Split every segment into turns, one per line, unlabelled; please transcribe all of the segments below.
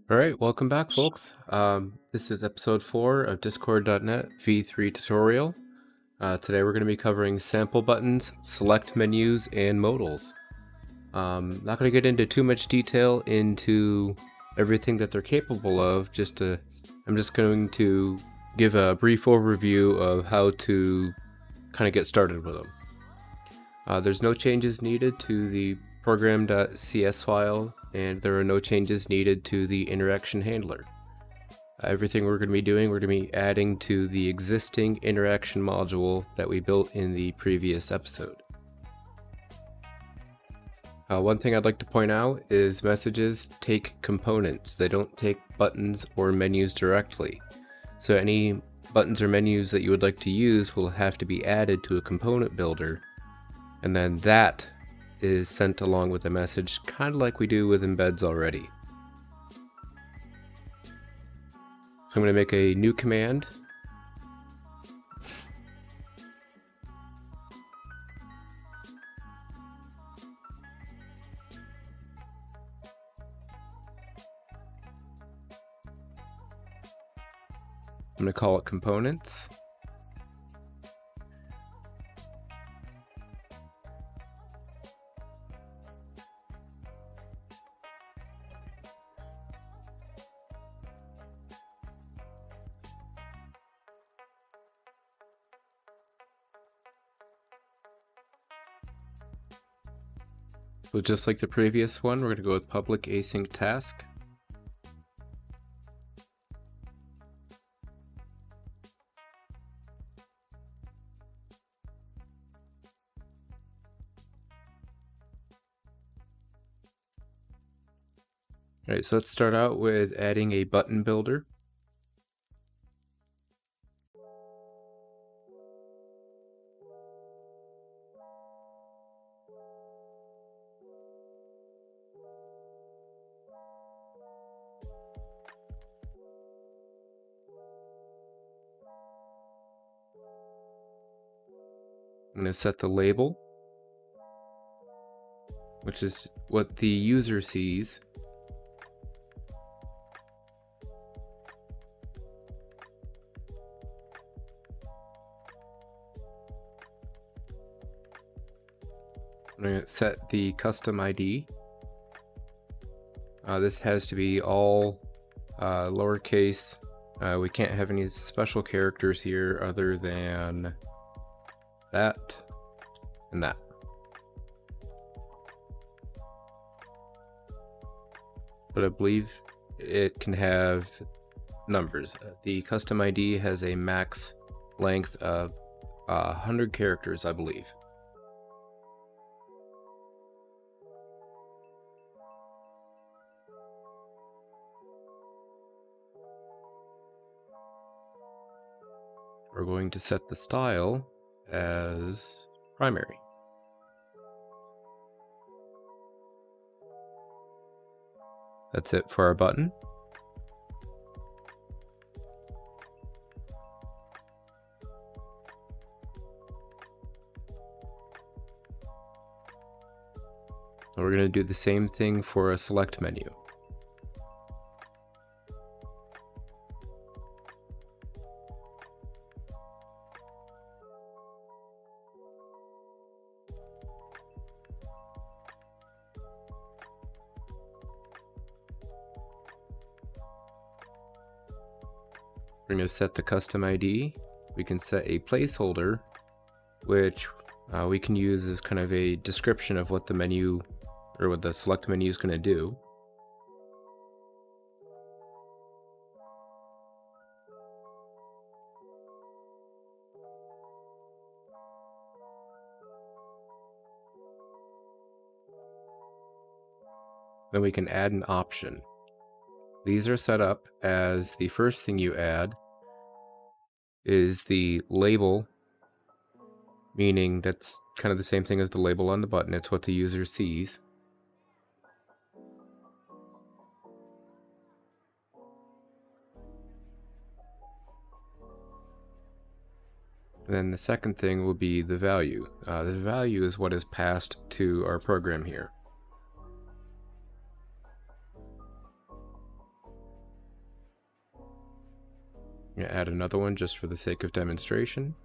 Alright, welcome back folks. This is episode 4 of Discord.net v3 tutorial. Today we're going to be covering sample buttons, select menus, and modals. Not going to get into too much detail into everything that they're capable of, I'm just going to give a brief overview of how to kind of get started with them. There's no changes needed to the program.cs file, and there are no changes needed to the interaction handler. Everything we're going to be doing, we're going to be adding to the existing interaction module that we built in the previous episode. One thing I'd like to point out is messages take components. They don't take buttons or menus directly. So any buttons or menus that you would like to use will have to be added to a component builder, and then that is sent along with a message, kind of like we do with embeds already. So I'm going to make a new command. I'm going to call it components. So just like the previous one, we're going to go with public async task. Alright, so let's start out with adding a button builder. I'm going to set the label, which is what the user sees. I'm going to set the custom ID. This has to be all lowercase. We can't have any special characters here other than that and that. But I believe it can have numbers. The custom ID has a max length of 100 characters, I believe. We're going to set the style as primary. That's it for our button. And we're going to do the same thing for a select menu. We're going to set the custom ID. We can set a placeholder, which we can use as kind of a description of what the menu or what the select menu is going to do. Then we can add an option. These are set up as the first thing you add is the label, meaning that's kind of the same thing as the label on the button. It's what the user sees. And then the second thing will be the value. The value is what is passed to our program here. I'm going to add another one just for the sake of demonstration.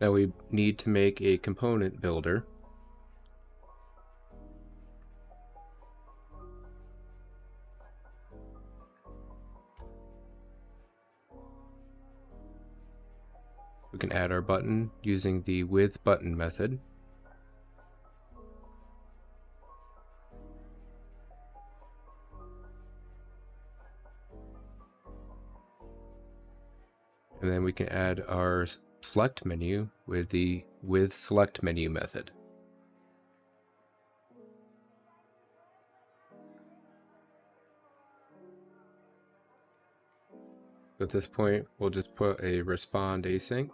Now we need to make a component builder. We can add our button using the with button method. And then we can add our select menu with the with select menu method. At this point, we'll just put a respond async.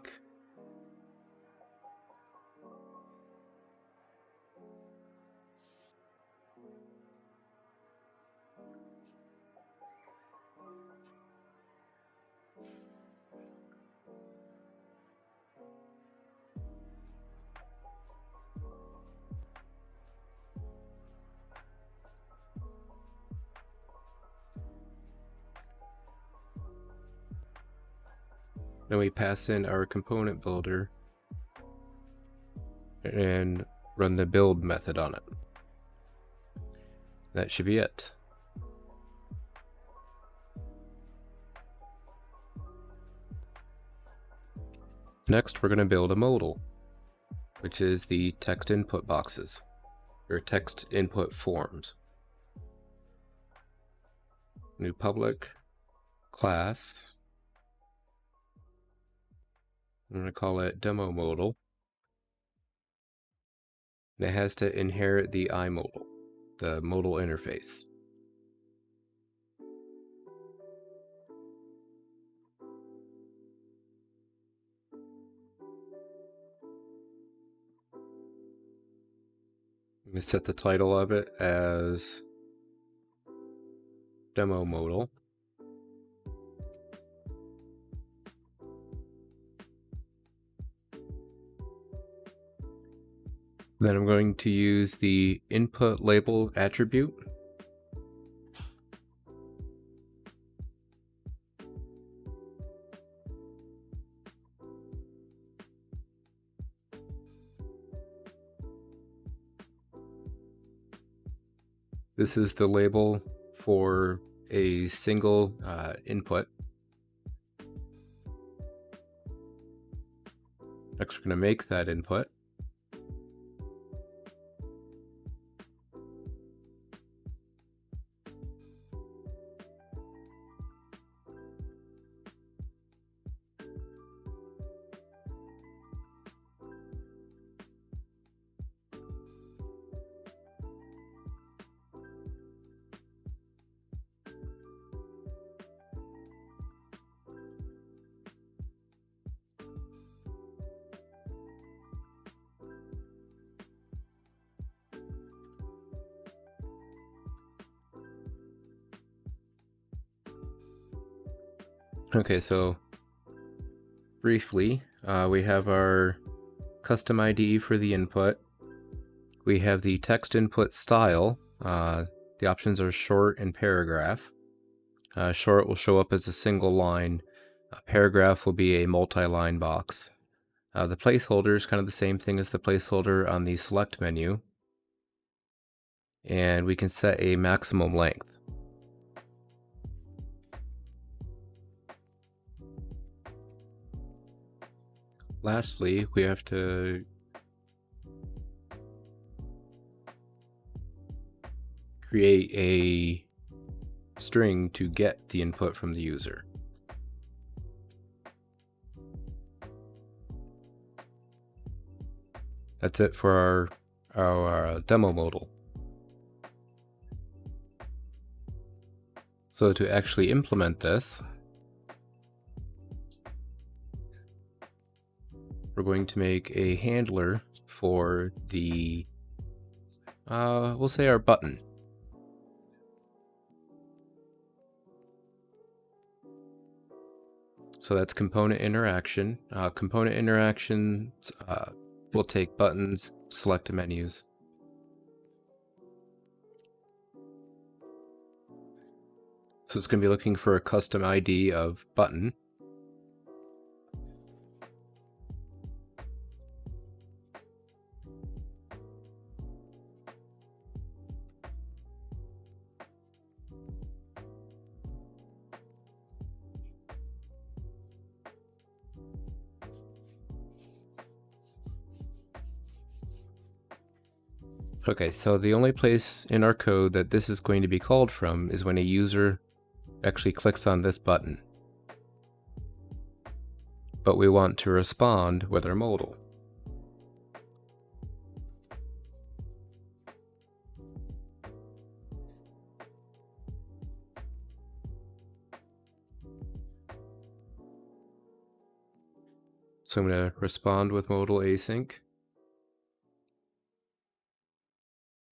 Then we pass in our component builder and run the build method on it. That should be it. Next, we're going to build a modal, which is the text input boxes, or text input forms. New public class. I'm going to call it demo modal. And it has to inherit the iModal, the modal interface. I'm going to set the title of it as demo modal. Then I'm going to use the input label attribute. This is the label for a single input. Next, we're going to make that input. Okay, so briefly, we have our custom ID for the input. We have the text input style. The options are short and paragraph. Short will show up as a single line. Paragraph will be a multi-line box. The placeholder is kind of the same thing as the placeholder on the select menu. And we can set a maximum length. Lastly, we have to create a string to get the input from the user. That's it for our demo modal. So to actually implement this, we're going to make a handler for the, we'll say our button. So that's component interaction. Component interactions will take buttons, select menus. So it's going to be looking for a custom ID of button. Okay, so the only place in our code that this is going to be called from is when a user actually clicks on this button. But we want to respond with our modal. So I'm going to respond with modal async.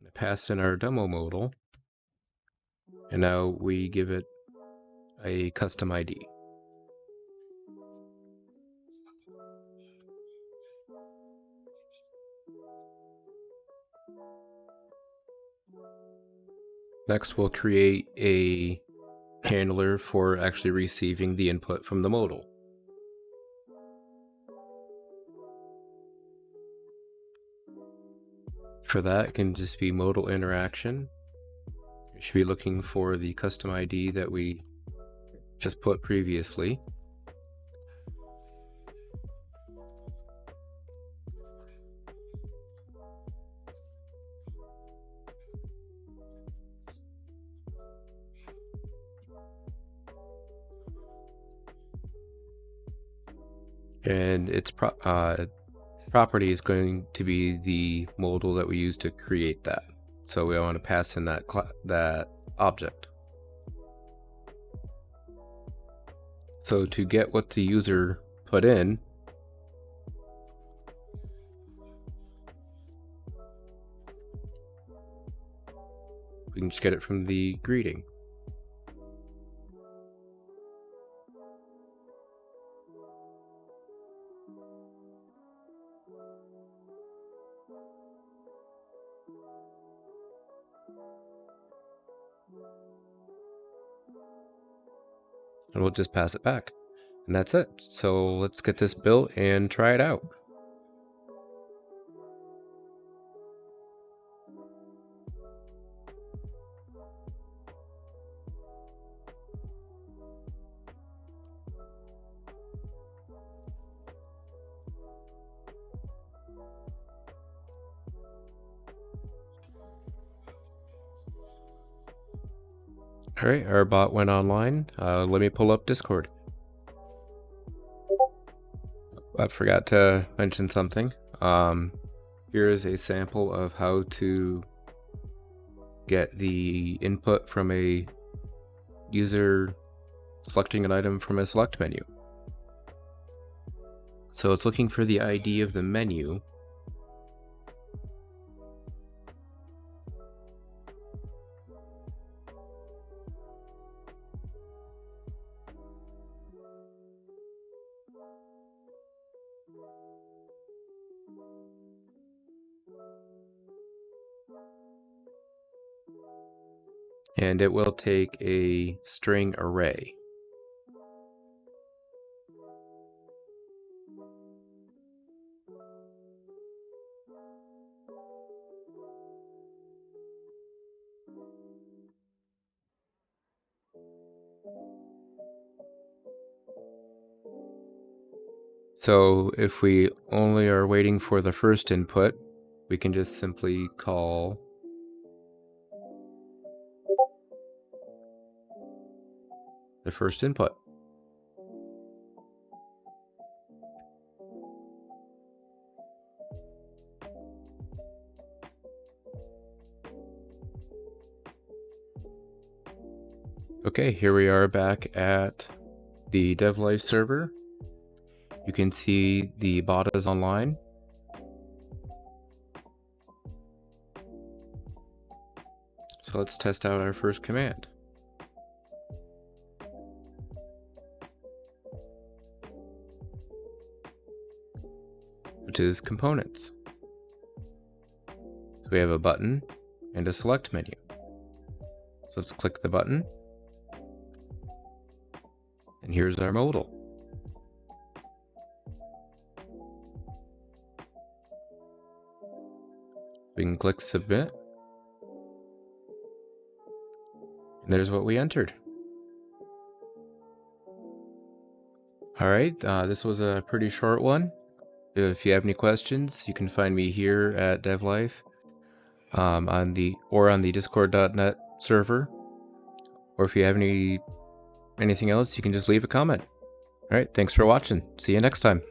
I pass in our demo modal, and now we give it a custom ID. Next, we'll create a handler for actually receiving the input from the modal. For that, it can just be modal interaction. You should be looking for the custom ID that we just put previously. And its property is going to be the modal that we use to create that. So we want to pass in that object. So to get what the user put in, we can just get it from the greeting. And we'll just pass it back. And that's it. So let's get this built and try it out. All right, our bot went online. Let me pull up Discord. I forgot to mention something. Here is a sample of how to get the input from a user selecting an item from a select menu. So it's looking for the ID of the menu. And it will take a string array. So if we only are waiting for the first input, we can just simply call the first input. Okay, here we are back at the dev life server. You can see the bot is online. So let's test out our first command. which is components. So we have a button and a select menu. So let's click the button. And here's our modal. We can click submit. And there's what we entered. All right, this was a pretty short one. If you have any questions, you can find me here at DevLife on the discord.net server. Or if you have anything else, you can just leave a comment. All right, thanks for watching. See you next time.